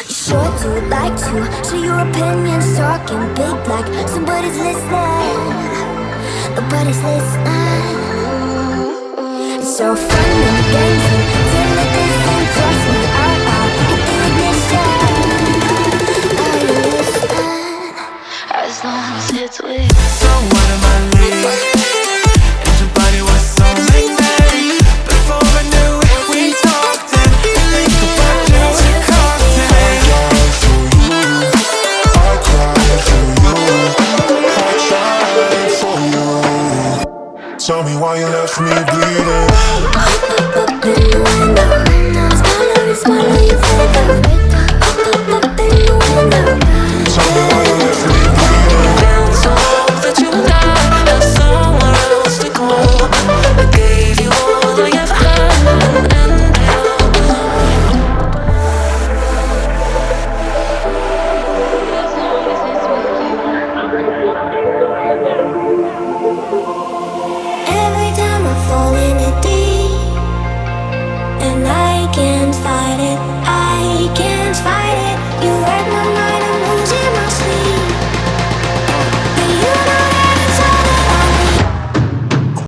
You sure do like to share your opinions, talking big like somebody's listening. Nobody's listening. It's so fun and games and